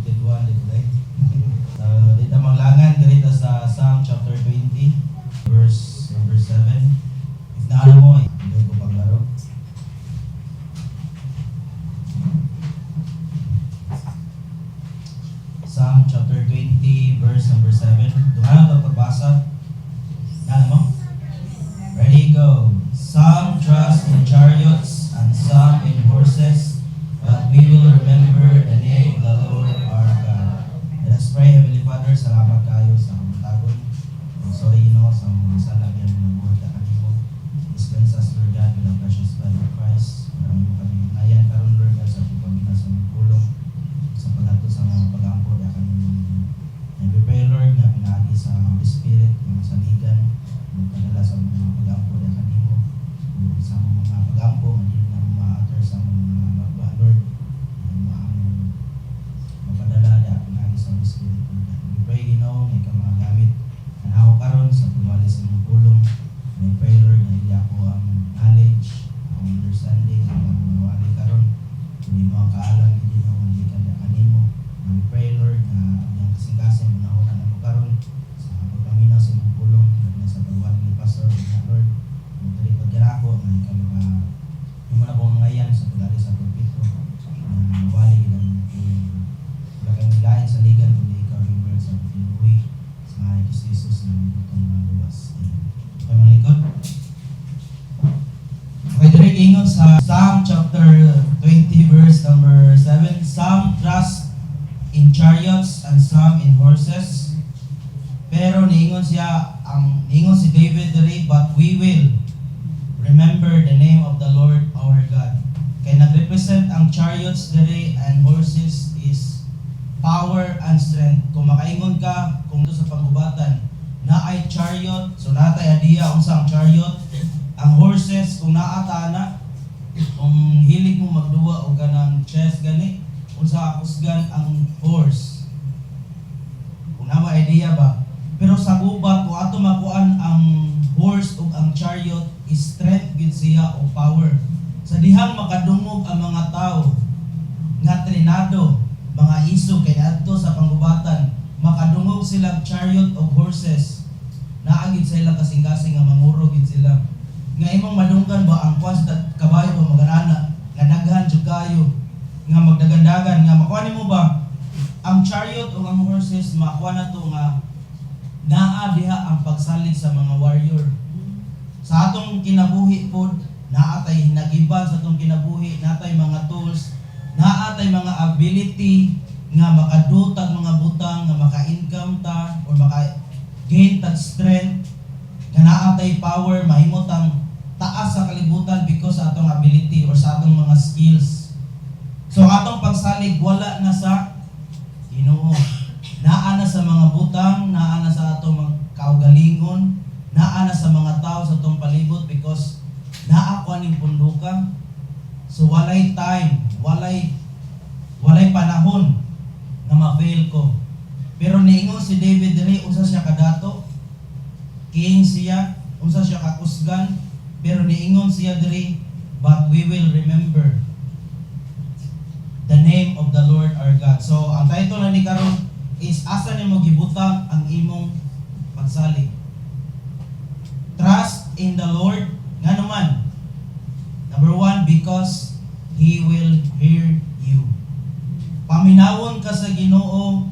anointed one today. So, dito maglangan dito sa Psalm chapter 20, verse number 7. If naano mo, hindi ko paglaro. Psalm chapter 20, verse number 7. Dumana ito pagbasa. Naano mo? Ready, go. Some trust in chariots and some in horses, but we will remember the name of the Lord our God. Let us pray. Heavenly Father, salamat kayo sa kamatagon. Sorry, sa mga lagyan ng buhat na kanimo. Dispense us, Lord God, with the precious blood of Christ. Maraming mo kami ngayon karon, Lord God, sa pagpamina sa mga pulong, sa paghato sa mga pag-ampod na kanimo. And we pray, Lord, na pinagi sa Holy Spirit, yung saligan, magpadala sa mga pag-ampod na kanimo, sa mga pag-ampod, hindi na ma-utter sa mga magba, Lord, mapadala na pinagi sa Holy Spirit, Lord God. We pray, Ginoo, may ka mga gamit na ako karon sa pagwali sa mga pulong. And we pray, Lord, na hindi ako ang knowledge, ang understanding, ang mawali karon. Hindi mo ang kaalam, hindi mo ang hikanda kanimo. And we pray, Lord, na ang kasing-kasing manahonan ako karon sa pagpaminaw sa mga pulong, na sa pagwali ni Pastor, na Lord, magtalipod ka na ako, may kami ka, hindi mo na po ngayon sa pagdali sa pulpito, na mawali ng wala kayong lain sa ligan, kundi ikaw yung word sa pinuwi sa mga Jesus na itong mga luwas. Okay, mga likod? Okay, direct ingon sa Psalm chapter 20, verse number 7. Some trust in chariots and some in horses. Pero niingon si David diri, but we will remember the name of the Lord our God. Kaya nag-represent ang chariots diri and horses is power and strength. Kung makaingon ka, kung ito sa panggubatan, na ay chariot, so natay adiya unsa ang chariot. Ang horses, kung naata na, kung hilig mo magduwa o ganang chess gani, unsa akusgan ang horse. Kung nama idea ba? Pero sa gubat, kung ato makuan ang horse o ang chariot, is strength gid siya o power. Sa dihang makadungog ang mga tao nga trinado, mga isog kay adto sa panggubatan, makadungog silang chariot o horses. Naagid sila kasing-kasing nga manguro gid sila. Nga imong madunggan ba ang kwas kabayo o maganana nga daghan jud kayo nga magdagandagan nga makuha nimo ba ang chariot o ang horses, makuha na to nga naa diha ang pagsalig sa mga warrior. Sa atong kinabuhi pod, naatay nagiban sa atong kinabuhi, natay mga tools, naatay mga ability nga makadutag mga butang, nga maka-income ta or maka-gain tag strength, nga naatay power, mahimot ang taas sa kalibutan because sa atong ability or sa atong mga skills. So atong pagsalig wala na sa Ginoo. Naa na sa mga butang, naa na sa atong mga kaugalingon, naa na sa mga tao sa atong palibot because naa ko aning punduka. So walay time, walay panahon na ma-fail ko. Pero niingon si David diri, unsa siya kadato? King siya, unsa siya kakusgan, pero niingon siya diri, but we will remember the name of the Lord our God. So ang title na ni karon is asa nimo gibutang ang imong pagsalig. Trust in the Lord. Nga naman, number 1, because He will hear you. Paminawon ka sa Ginoo,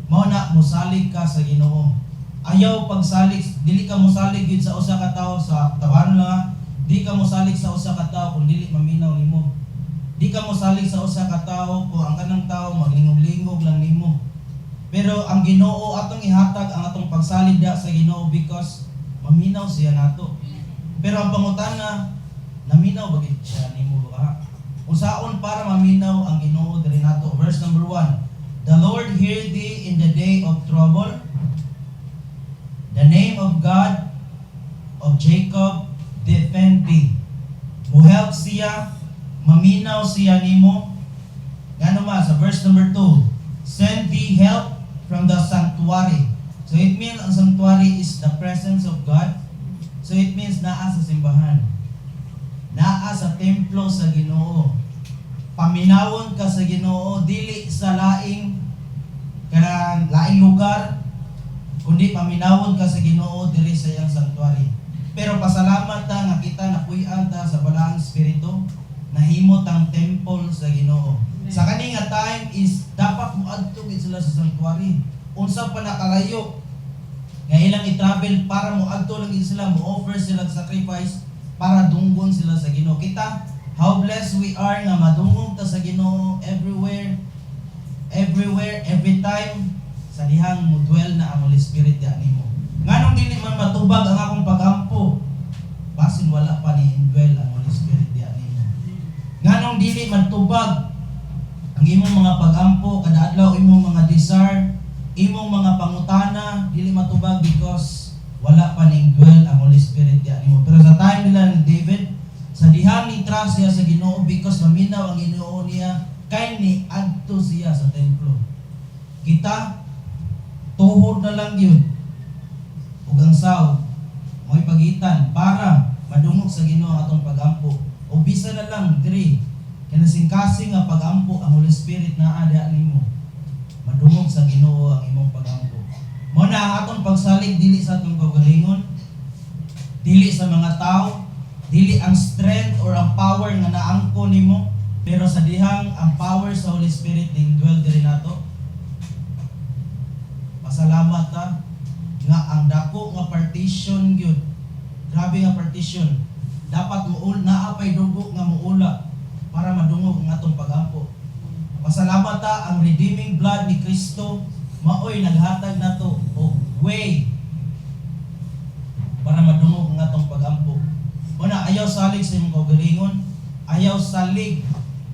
mao na mosalig ka sa Ginoo. Ayaw pagsalig, dili ka mosalig gid sa usa ka tawo sa taban lang. Di ka mosalig sa usa ka tawo kung dili maminaw nimo. Di ka mosalig sa usa ka tawo kung ang kanang tawo maglingog-lingog lang nimo. Pero ang Ginoo atong ihatag ang atong pagsalig sa Ginoo because maminaw siya nato. Pero ang pangutana, naminaw ba gid siya nimo ba? Usaon para maminaw ang Ginoo diri nato. Verse number 1. The Lord hear thee in the day of trouble. The name of God of Jacob defend thee. Muhelp siya, maminaw siya nimo. Ngano ma sa verse number 2. Send thee help from the sanctuary. So it means ang sanctuary is the presence of God. So it means naa sa simbahan. Naa sa templo sa Ginoo. Paminawon ka sa Ginoo dili sa laing sa laing lugar, kundi paminawon ka sa Ginoo diri sa iyang sanctuary. Pero pasalamat ta nga kita napuy-an ta sa balaang espiritu, nahimot ang temple sa Ginoo. Sa kani nga time is dapat moadto gid sila sa sanctuary. Unsa pa nakalayo nga ilang i-travel para moadto lang gid sila, mo-offer sila sa sacrifice para dunggon sila sa Ginoo. Kita how blessed we are nga madungog ta sa Ginoo everywhere, every time sa dihang mo dwell na ang Holy Spirit di nimo. Nganong dili man matubag ang akong pagampo basin wala pa ni indwell ang Holy Spirit di nimo. Nganong dili matubag ang imong mga pagampo kada adlaw, imong mga desire, imong mga pangutana dili matubag because wala pa ning dwell ang Holy Spirit di nimo. Pero sa time nila ni David, sa dihang ni trust siya sa Ginoo because maminaw ang Ginoo niya, kay ni adto siya sa templo. Kita tuhod na lang yun ug ang sahod mo'y pagitan para madungog sa Ginoo ang atong pagampo. O bisa na lang diri kinasingkasing nga pagampo ang Holy Spirit na ada nimo, madungog sa Ginoo ang imong pagampo. Mo na ang atong pagsalig dili sa atong kaugalingon, dili sa mga tao, dili ang strength or ang power nga naangko nimo, pero sa dihang ang power sa Holy Spirit ning dwell diri nato. Pasalamat ta nga ang dako nga partition gyud. Grabe nga partition. Dapat muul naapay dugo nga muula para madungog ang atong pagampo. Pasalamat ta ang redeeming blood ni Kristo maoy naghatag nato og way para madungog ang atong pagampo. Una, ayaw salig sa imong kaugalingon, ayaw salig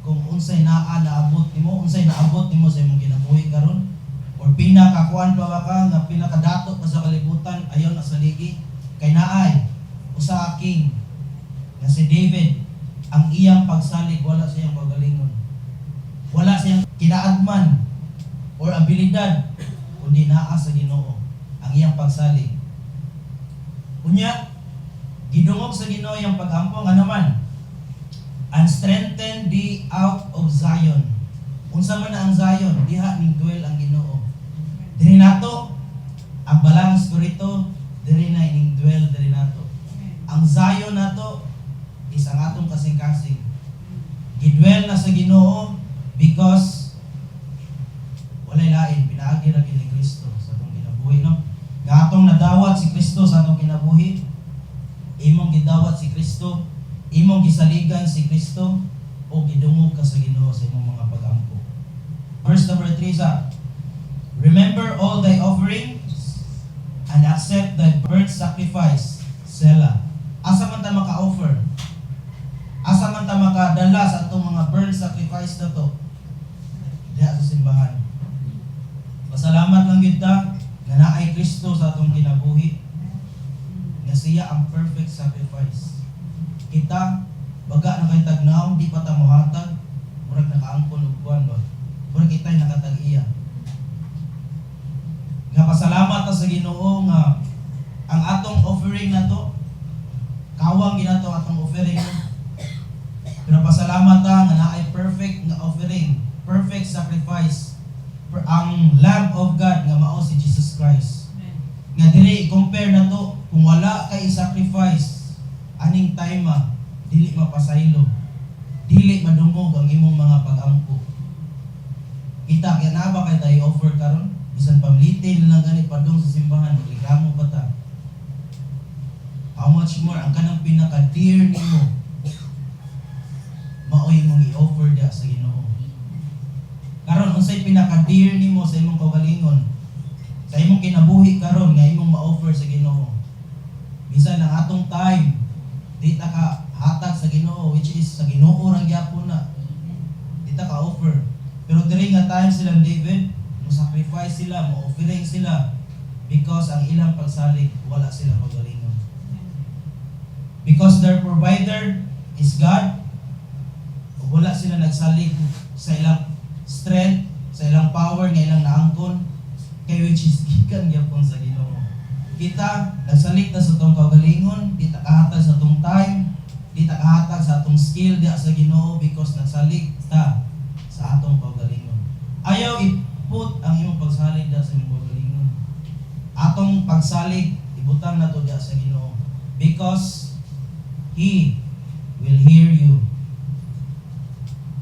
kung unsay naabot nimo, unsay naabot nimo sa imong kinabuhi karon, or pinakakuan pa ba ka nga pinakadato pa sa kalibutan, ayaw na saligi kay naay usa king nga si David, ang iyang pagsalig wala sa iyang kaugalingon, wala sa iyang kinaagman or abilidad, kundi naa sa Ginoo ang iyang pagsalig. Unya gidungog sa Ginoo iyang pagampo nga naman, and strengthen thee out of Zion. Unsa man na ang Zion, diha ning dwell ang Ginoo. Diri nato ang balang espiritu, diri na ning dwell diri nato. Ang Zion nato is ang atong kasing-kasing. Gidwell na sa Ginoo because walay lain, pinaagi ra ni Kristo sa atong kinabuhi, no? Nga atong nadawat si Kristo sa atong kinabuhi, imong gidawat si Kristo, imong gisaligan si Kristo, o gidungog ka sa Ginoo sa imong mga pagampo. Verse number 3 sa, remember all thy offerings and accept thy burnt sacrifice. Selah. Asa man ta maka-offer? Asa man ta makadala sa atong mga burnt sacrifice na to? Diha sa simbahan. Pasalamat lang gid ta nga naay Kristo sa atong kinabuhi, nga siya ang perfect sacrifice. Kita baga na kay tagnaw, di pa ta mohatag, murag nakaangkon og kuan ba, murag kitay nakatag-iya. Nga pasalamat ta sa Ginoo nga ang atong offering na to, kawang ginato atong offering. Pero pasalamat ta nga naay perfect nga offering, perfect sacrifice, ang Lamb of God nga mao si Jesus Christ. Nga dili compare na to, kung wala kay sacrifice, aning time dili mapasaylo, dili madungog ang imong mga pagampo. Kita kaya na ba kay tayo offer karon? Bisan pamlitin lang gani padung sa simbahan, reklamo pa ta. How much more ang kanang pinaka-dear nimo maoy mong i-offer dia sa Ginoo. Karon unsay pinaka-dear nimo sa imong kaugalingon, sa imong kinabuhi karon nga imong ma-offer sa Ginoo. Bisan ang atong time di ta ka hatag sa Ginoo, which is sa Ginoo ra gyapon na. Di ta ka offer. Pero diri nga time silang David, mo sacrifice sila, mo offering sila because ang ilang pagsalig wala silang kaugalingon. Because their provider is God, wala sila nagsalig sa ilang strength, sa ilang power nga ilang naangkon, kay which is gikan gyapon sa Ginoo. Kita nagsalig ta sa atong kaugalingon, di ta kahatag sa atong time, di ta kahatag sa atong skill diha sa Ginoo because nagsalig ta sa atong kaugalingon. Ayaw put ang imong pagsalig da sa imong kaugalingon. Atong pagsalig ibutang nato diha sa Ginoo because He will hear you.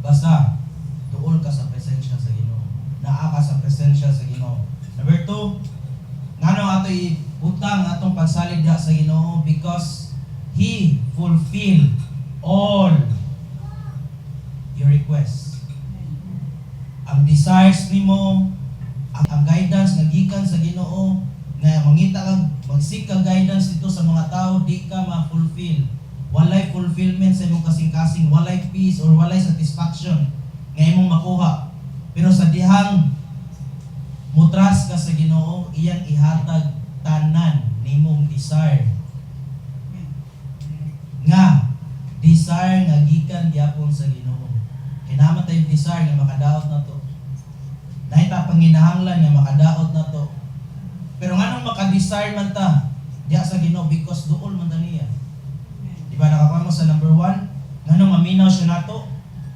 Basta tuol ka sa presensya sa Ginoo. Naa ka sa presensya sa Ginoo. Number 2, ngano ato ibutang atong pagsalig diha sa Ginoo because He fulfill all your requests. Ang desires nimo, ang guidance nga gikan sa Ginoo nga mangita kag magsik ka guidance dito sa mga tao, di ka ma-fulfill. Walay fulfillment sa imong kasing-kasing, walay peace or walay satisfaction nga imong makuha. Pero sa dihang mutras ka sa Ginoo, iyang ihatag tanan nimong desire. Nga desire nga gikan gyapon sa Ginoo. Kinahanglan tayong desire nga makadaot na to. Nahita panginahanglan nga makadaot na to. Pero nganong maka-desire man ta diha sa Ginoo because duol man ta niya. Di ba nakakuha mo sa number 1? Nganong maminaw siya nato?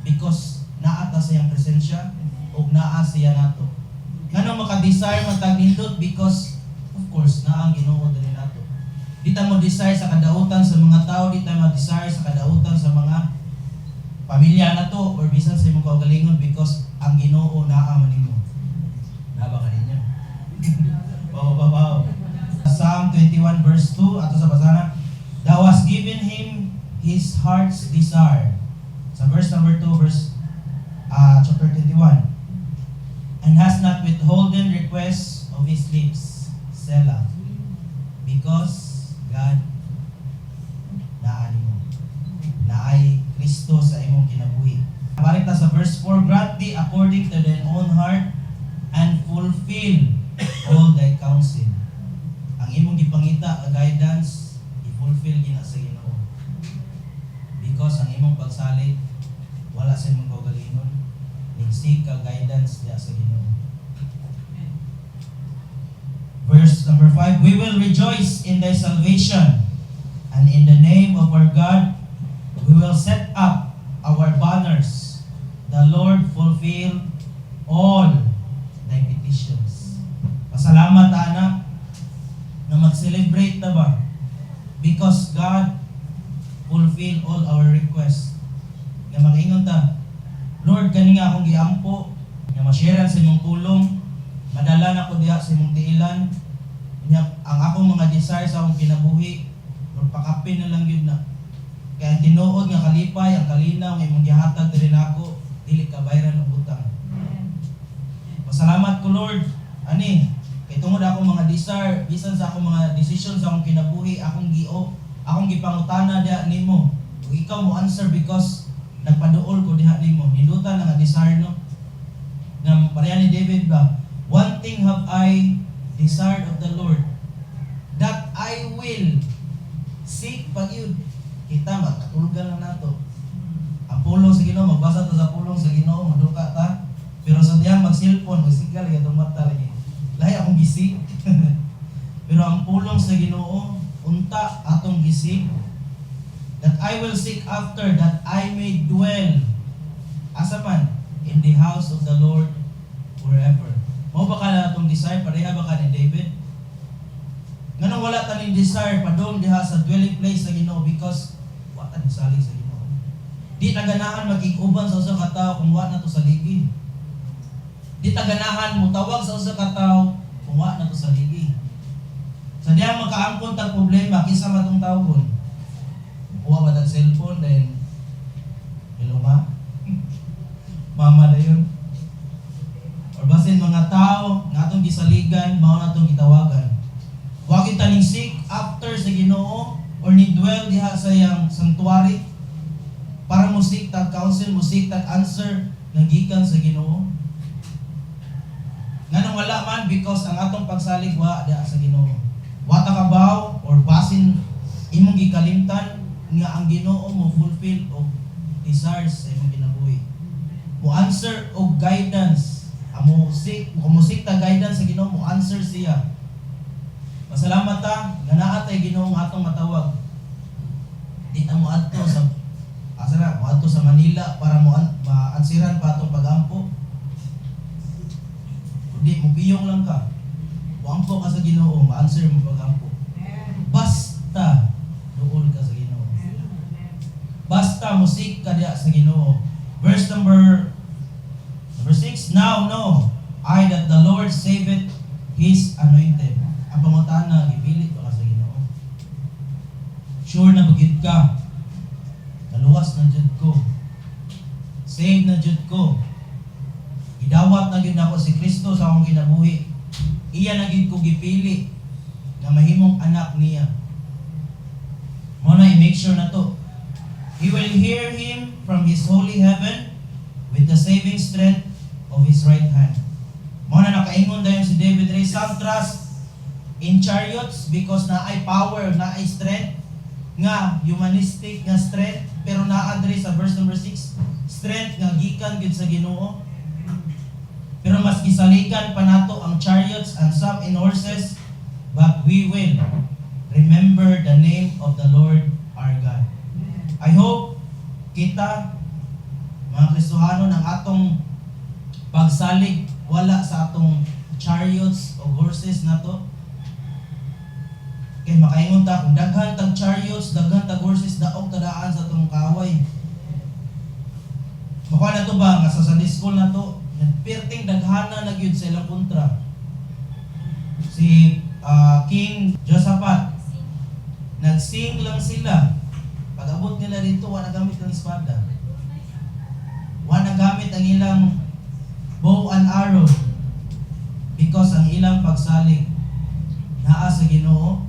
Because naa ta sa iyang presensya o naa siya nato. Nganong maka-desire man ta nindot? Because of course naa ang Ginoo diri nato. Di ta mo desire sa kadautan sa mga tao, di ta mo desire sa kadautan sa mga pamilya nato or bisan sa imong kaugalingon because ang Ginoo naa man nimo. Naba kaninyo. Wow. Psalm 21 verse 2 ato sa basana, thou hast given him his heart's desire. Sa verse number 2 verse chapter 21, and has not withholden requests of his lips. Selah. Because God naa nimo. Naay Kristo sa imong kinabuhi. Balik ta sa verse 4, grant thee according to thine own heart and fulfill all thy counsel. Ang imong gipangita nga guidance i-fulfill gina sa Ginoo. Because ang imong pagsalig wala sa imong kaugalingon, nigsig ka guidance diha sa Ginoo. Verse number 5, we will rejoice in thy salvation, and in the name of our God we will set up our banners. The Lord fulfill all thy petitions. Pasalamat anak na mag-celebrate na ba? Because God fulfill all our requests. Nga mag-ingon ta, Lord, kani nga akong giampo, nga ma-share sa imong tulong, madala na ko diha sa imong tiilan, ang akong mga desire sa akong kinabuhi, Lord, pakapin na lang yun na. Kaya ang tinuod nga kalipay, ang kalinaw, nga imong gihatag diri nako, dili ka bayran og utang. Pasalamat ko, Lord, ani, kay tungod akong mga desire, bisan sa akong mga decision sa akong kinabuhi, akong gipangutana diha nimo. Ug ikaw mo answer because nagpaduol ko diha nimo. Nilutan nga desire no. Nga pareha ni David ba? One thing have I desired of the Lord, that I will seek pag-yud. Kita magkatulugan lang nato. Ang pulong sa Ginoo, magbasa ta sa pulong sa Ginoo, maduka ta. Pero sa diyang mag-cellphone, magsigal itong mata lagi. Lahi akong gisig. Pero ang pulong sa Ginoo, unta atong gisig, that I will seek after, that I may dwell, asa man, in the house of the Lord forever. Mao ba ka na atong desire? Pareha ba ka ni David? Nganong wala ta ning desire padung diha sa dwelling place sa Ginoo because wa ta ni salig sa Ginoo. Di ta ganahan magig-uban sa usa ka tawo kung wa na to sa ligi. Di ta ganahan mutawag sa usa ka tawo kung wa na to sa ligi. Sa diyang makaangkon tag problema kinsa matong tawgon? Kuha ba tag cellphone then hello ma? Mama na yun. Or basin mga tao nga atong gisaligan, mao na atong gitawagan. Wa kita ning seek after sa Ginoo or ni dwell diha sa iyang sanctuary para mo seek tag counsel, mo seek tag answer nga gikan sa Ginoo. Nganong wala man because ang atong pagsalig wa diha sa Ginoo. Wa ta kabaw or basin imong gikalimtan nga ang Ginoo mo fulfill og desires sa imong kinabuhi. Mo answer og guidance. Mo seek ta guidance sa Ginoo, mo answer siya. Pasalamat ta nga naa tay Ginoo nga atong matawag. Di ta mo adto sa mo adto sa Manila para mo ma-ansiran pa atong pagampo. Kundi mubiyong lang ka. Wampo ka sa Ginoo, ma-answer mo pag-ampo. Basta duol ka sa Ginoo. Basta musik ka diya sa Ginoo. Verse number 6, now know I that the Lord saveth His anointed. Ang pangutana, gipilit ba ka sa Ginoo? Sure na bagid ka. Naluwas na jud ko. Save na jud ko. Idawat na gyud nako si Kristo sa akong kinabuhi. Iya na gyud ko gipili nga mahimong anak niya. Mo na i-make sure na to. He will hear him from His holy heaven with the saving strength of His right hand. Mo na nakaingon dayon si David Ray, some trust in chariots because na ay power, na ay strength, nga humanistic nga strength, pero naa diri sa verse number 6, strength nga gikan gid sa Ginoo. Pero mas gisaligan pa nato ang chariots and some in horses, but we will remember the name of the Lord our God. I hope kita, mga Kristohano, ng atong pagsalig wala sa atong chariots o horses na to. Kaya makaingon ta, kung daghan tag chariots, daghan tag horses, daog tadaan sa atong kaway. Makuha na to ba, nga sa Sunday school na to, nagpirting daghana na gyud sa ilang kontra. Si King Josaphat, nagsing lang sila. Pag-abot nila dito, wala gamit ng espada. Wala gamit ang ilang bow and arrow. Because ang ilang pagsalig naa sa Ginoo,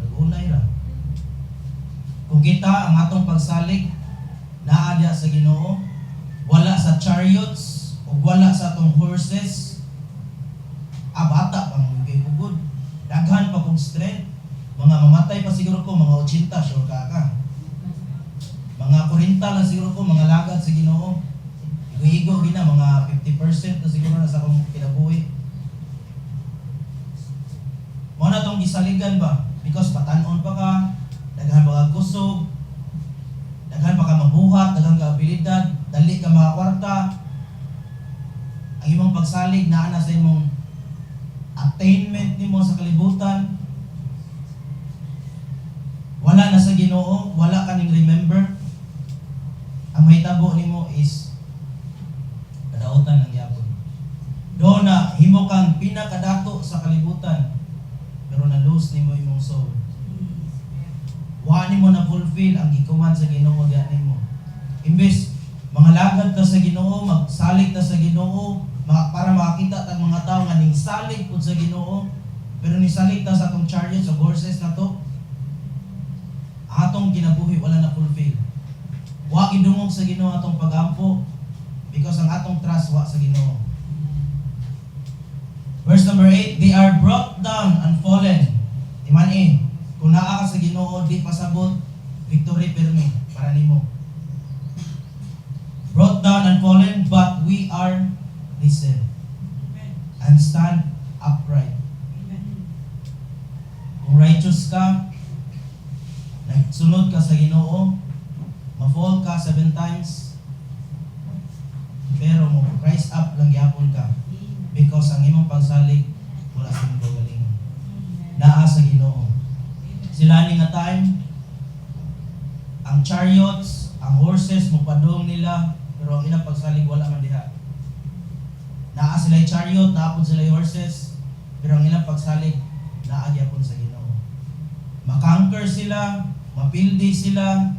nag-unay ra. Kung kita ang atong pagsalig naa diya sa Ginoo, wala sa chariots o wala sa atong horses, abata pang gugod. Daghan pa kong strength. Mga mamatay pa siguro ko, mga 80, sure ka. Mga 40 lang siguro ko, mga lagad sa Ginoo. Igo gina, mga 50% na siguro na sa akong kinabuhi. Mo na itong gisaligan ba? Because patanon pa ka, daghan pa ka kusog, daghan pa ka mabuhat, daghan ka abilidad, dali ka makakwarta. Ang imong pagsalig na sa imong attainment nimo sa kalibutan. Wala na sa Ginoo, wala ka ning remember. Ang mahitabo nimo is kadautan ng yapon. Do na himo kang pinakadato sa kalibutan, pero na-lose nimo imong soul. Wa nimo na fulfill ang gikuman sa Ginoo gani mo. Imbes mga lagad ta sa Ginoo, magsalig ta sa Ginoo, para makakita tang mga tao nga ning salig pud sa Ginoo, pero ni salig ta sa atong chariots o horses na to, atong kinabuhi wala na fulfill. Wa gidungog sa Ginoo atong pagampo because ang atong trust wa sa Ginoo. Verse number 8, they are brought down and fallen. Iman kung naa ka sa Ginoo, di pasabot, victory pirmi para nimo. Brought down and fallen, but we are risen and stand upright. Kung righteous ka, nagsunod ka sa Ginoo, ma-fall ka 7 times, pero mo rise up lang yapon ka because ang imong pagsalig wala sa imong kagalingon. Naa sa Ginoo. Sila ni nga time, ang chariots, ang horses, mupadong nila, pero ang ilang pagsalig wala man diha. Naa sila yung chariot, naapod sila yung horses, pero ang ilang pagsalig naa gyapon sa Ginoo. Makanker sila, mapildi sila,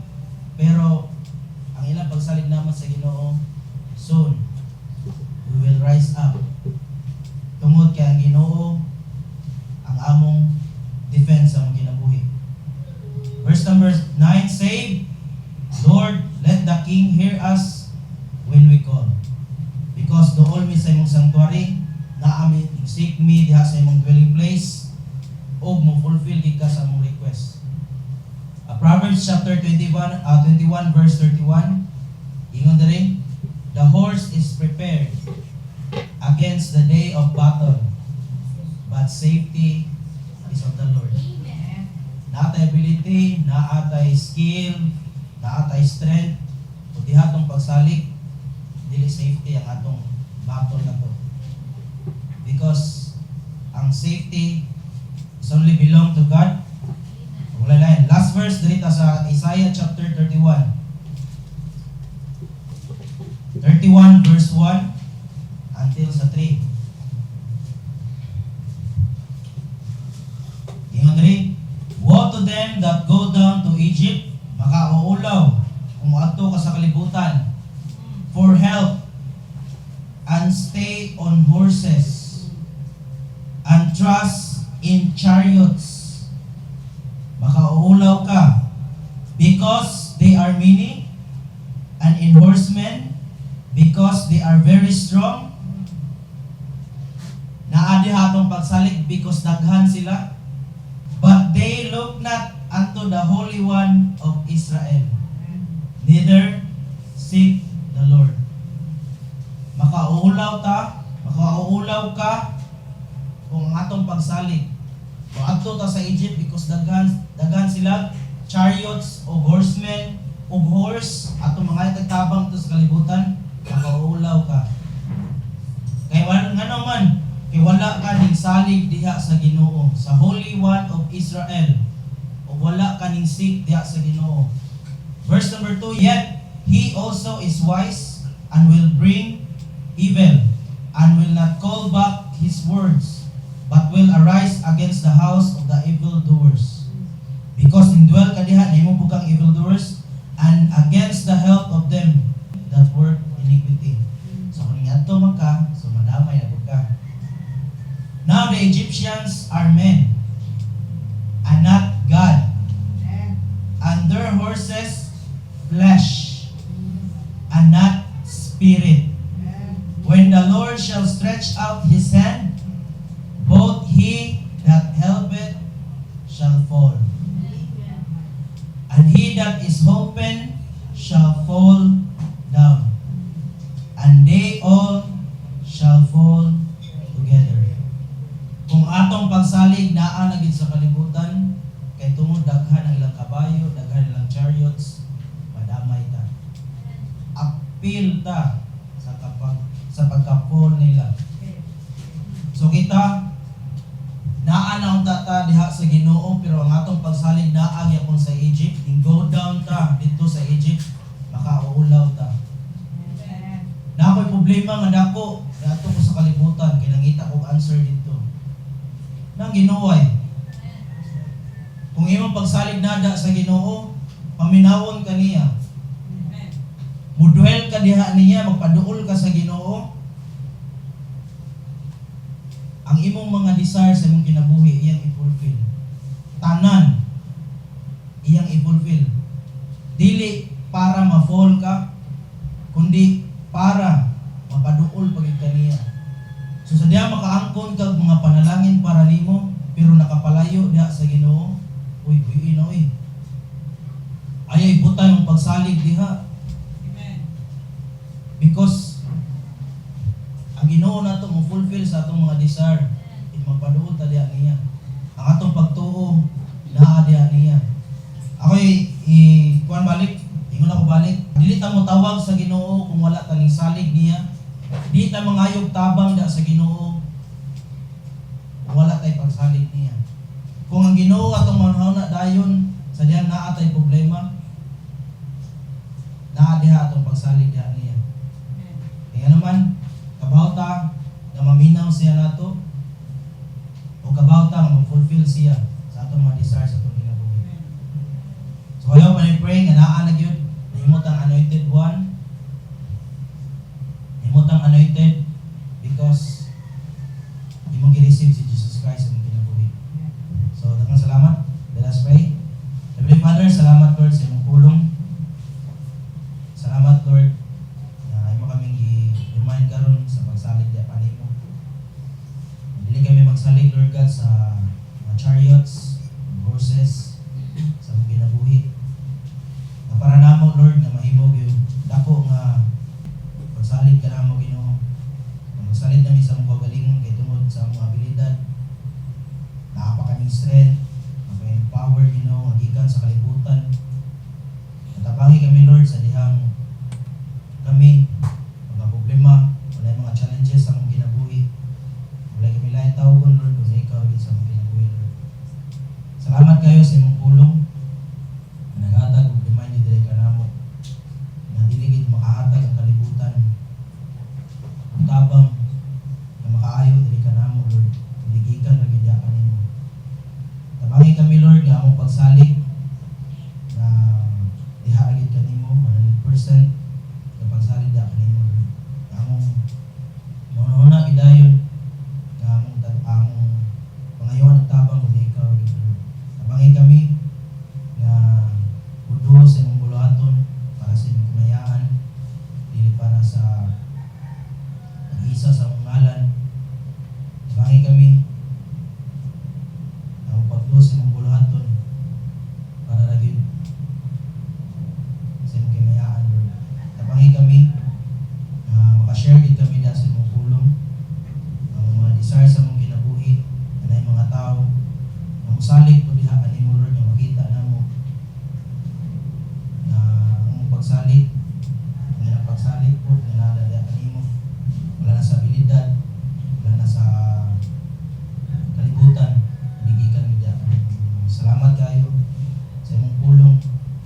pero ang ilang pagsalig naman sa Ginoo, soon we will rise up. Tungod kay ang Ginoo ang among defense sa among kinabuhi. Verse number 9, say, Lord, let the King hear us when we call. Because dool mi sa imong sanctuary, naa mi seek me diha sa imong dwelling place, og mo fulfill gid ka sa among request. Proverbs chapter 21 verse 31, ingon diri, the horse is prepared against the day of battle, but safety is of the Lord. Naatay ability, naatay skill, naatay strength, o diha tong pagsalig, dili safety ang atong battle na to. Because ang safety is only belong to God. Wala lain. Last verse dito sa Isaiah chapter 31. 31 verse 1 until sa 3. Ingon diri, woe to them that go down to Egypt, makauulaw kung moadto ka sa kalibutan for help, and stay on horses, and trust in chariots. Makauulaw ka because they are many, and in horsemen because they are very strong. Naadi hatong pagsalig because daghan sila. But they look not unto the Holy One of Israel, neither seek the Lord. Makauulaw ka kung ang atong pagsalig. Kung adto ta sa Egypt because daghan sila chariots o horsemen o horse atong mga tagtabang to sa kalibutan, makauulaw ka. Kay ngano man kay wala ka ning salig diha sa Ginoo, sa Holy One of Israel, o wala ka ning seek diha sa Ginoo. Verse number 2, yet he also is wise and will bring evil, and will not call back his words, but will arise against the house of the evildoers. Because indwell ka diha na imo bukang evildoers, and against the health of them that work iniquity. So kung ngadto man ka, so madamay na ka. Now the Egyptians are men, and not God, and their horses flesh, and not spirit. When the Lord shall stretch out his hand, both he that helpeth shall fall, and he that is holpen shall fall down, and they all shall fall together. Kung atong pagsalig naa na gid sa kalibutan, kay tungod daghan ang ilang kabayo, daghan ilang chariots, madamay ta. Apil ta sa pagkapol nila. So kita naa na unta ta diha sa Ginoo, pero ang atong pagsalig naa gyapon sa Egypt, ning go down ta dito sa Egypt, makauulaw ta. Na ako'y problema nga dako, dato ko sa kalibutan, kinangita ko answer dito. Nang Ginoo ay, kung imong pagsalig nada sa Ginoo, paminawon ka niya. Muduel ka diha niya, magpaduol ka sa Ginoo. Ang imong mga desire sa imong kinabuhi, iyang i-fulfill. Tanan, iyang i-fulfill. Dili para ma-fall ka, kundi para mapaduol pagid kaniya. So sa diha makaangkon kag mga panalangin para nimo, pero nakapalayo diha sa Ginoo, uy, buhiin na uy. Ayay butay mong pagsalig diha. Amen. Because ang Ginoo nato mo fulfill sa atong mga desire, magpaduol ta diha niya. Ang atong pagtuo naa diha niya. Ako'y kuan balik, ingon ako balik. Dili ta mo tawag sa Ginoo kung wala ta ning salig niya. Di ta mangayog tabang da sa Ginoo kung wala tay pagsalig niya. Kung ang Ginoo atong manhawna dayon sa diyan naa tay problema, naa diha atong pagsalig diha niya. Kaya naman kabawta nga maminaw siya nato o kabawta nga ma-fulfill siya sa atong mga desires sa atong kinabuhi. So ayaw pa ni pray nga naa na gyud nahimot ang anointed one. Himotang anointed because imong gi-receive si Jesus Christ sa imong kinabuhi. So, daghang salamat. Let us pray. Heavenly Father, salamat Lord sa imong pulong. Salamat Lord na imo kaming i-remind karon sa pagsalig di panimo. Dili kami magsalig Lord God sa mga chariots, horses sa imong kinabuhi. Na para namo Lord na mahimo gyud dako nga pagsalig ka na mo Ginoo. Magsalig namin sa mga galingon kay tungod sa mga abilidad. Nakapakaning strength, maka-empower Ginoo, magikan sa kalibutan. Natabangi kami Lord sa dihang kami mga problema, wala mga challenges sa mong kinabuhi. Wala kami lain tawgon Lord, kung ikaw rin sa mga kinabuhi, Lord. Salamat kayo sa imong pulong na naghatag og remind ni dire kanamo na dili gid makahatag ang kalibutan ug tabang na makaayo dire kanamo, Lord. Ligikan ra gid kanimo. Tabangi kami, Lord, nga among pagsalig na diha ra gid kanimo 100% nga pagsalig da kanimo, Lord. Among una gidayon nga among pangayoan at tabang kung di ikaw rin, Lord. Tabangi kami na budo sa imong buluhaton para sa imong kumayaan, dili para sa pag-isa sa among ngalan. Tabangi kami na magpagdo sa imong buluhaton para lagi sa imong kumayaan, Lord. Tabangi kami na makashare gid kami da sa imong pulong ang mga desire sa among kinabuhi na mga tao na musalig po diha kanimo, Lord, nga makita namo na ang pagsalig nga pagsalig po nga nada diha kanimo, wala na sa abilidad, wala na sa kalibutan, ligikan gid diha kanimo. Salamat kayo sa imong pulong,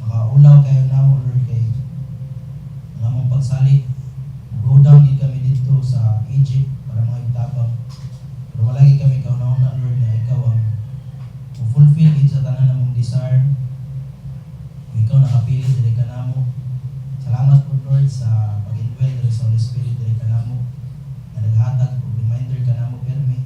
makaulaw kayo namo, Lord, kay ang among pagsalig go down gid kami dito sa Egypt para mga itabang. Pero wala gid kami kauna-una, Lord, na ikaw ang fulfill gid sa tanan namong desire. Ikaw nakapili diri kanamo. Salamat po, Lord, sa pag-indwell diri sa Holy Spirit diri kanamo na naghatag og reminder kanamo permi